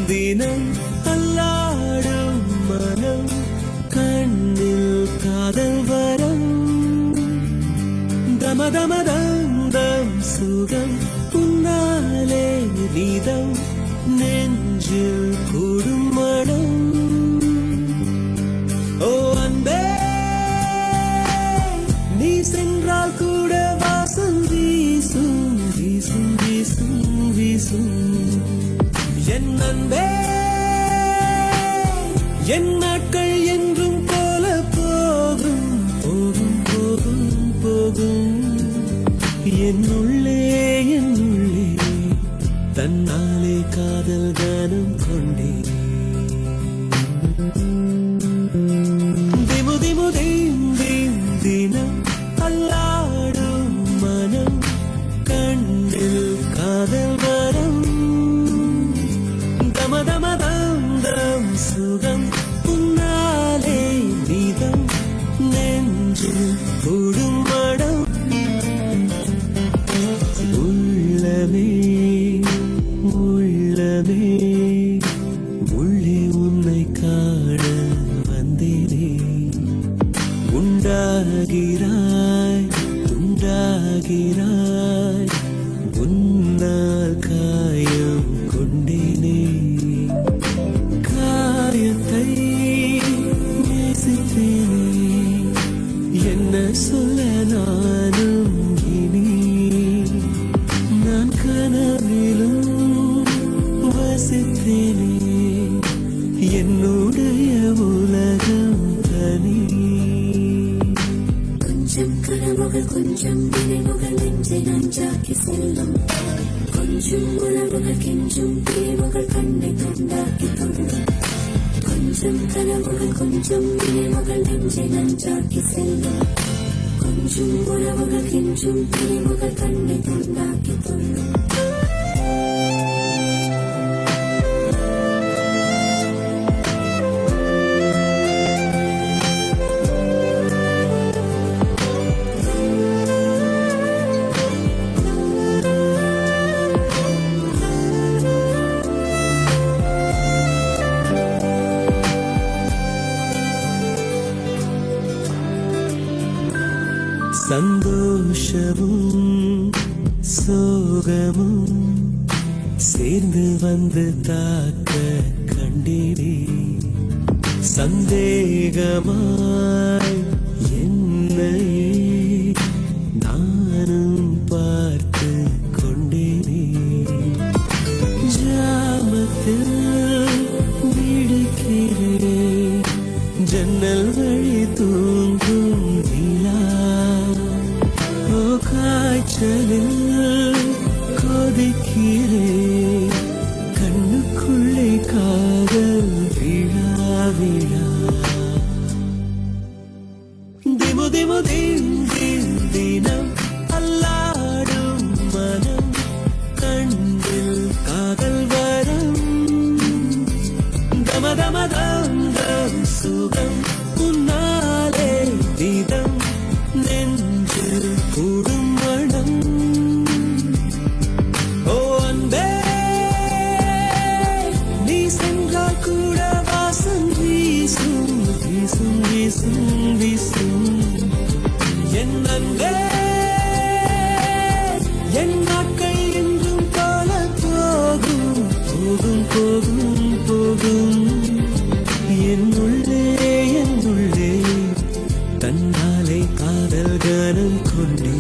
தினம் அல்லாடும் மனம் கண்ணில் காதல் வரம் தமதமதம் சுகம் உன்னாலே நீதம் நெஞ்சில் கூடும் மனம் ஓ அன்பே நீ சென்றால் கூட வாசம் வீசும் வீசும் வீசும் வீசும் என் அன்பே என் நாட்கள் என்றும் போல போகும் போகும் போகும் போகும் என்னுள்ளே தன்னாலே காதல் கானம் கொண்டே தினம் அல்லாடும் மனம் கண்ணில் காதல் வரம் தமதமதம் சுகம் உன்னாலே நீதம் நெஞ்சில் கூடும் மடம் உள்ளமே உள்ளமே உள்ளே உன்னை காண வந்தேனே உண்டாகிறாய் உண்டாகிறாய் உன்னால் காயம் கொண்டேனே காயத்தை நேசித்தேனே என்ன சொல்ல நானும் இனி நான் கனவிலும் வசித்தேனே என்னுடைய உலகம் தனி கொஞ்சம் கனவுகள் கொஞ்சம் நினைவுகள் நெஞ்சை நஞ்சாக்கி செல்லும் கொஞ்சம் உறவுகள் கெஞ்சும் பிரிவுகள் கண்ணை துண்டாக்கி தொடும் கொஞ்சம் கனவுகள் கொஞ்சம் நினைவுகள் நெஞ்சை நஞ்சாக்கி செல்லும் கொஞ்சம் உறவுகள் கெஞ்சும் பிரிவுகள் கண்ணை துண்டாக்கி தொடும் சந்தோஷமும் சோகமும் சேர்ந்து வந்து தாக்க கண்டேனே சந்தேகமாய் என்னையே நானும் பார்த்து கொண்டேனே ஜாமத்தில் விடுக்கிறேன் ஜன்னல் வழி தூங்கும் நிலா காய்ச்சலில் கொதிக்கிறேன் கண்ணுக்குள்ளே காதல் விழா விழா தினம் அல்லாடும் மனம் கண்ணில் காதல் வரம் தமதமதம் சுகம் உன்னாலே நீதம் நெஞ்சில் கூடும் மனம் ஓ அன்பே நீ சென்றால் கூட வாசம் வீசும் வீசும் வீசும் வீசும் என் அன்பே என் நாட்கள் என்றும் போல போகும் போகும் போகும் போகும் என்னுள்ளே தன்னாலே காதல் கானம் கொண்டே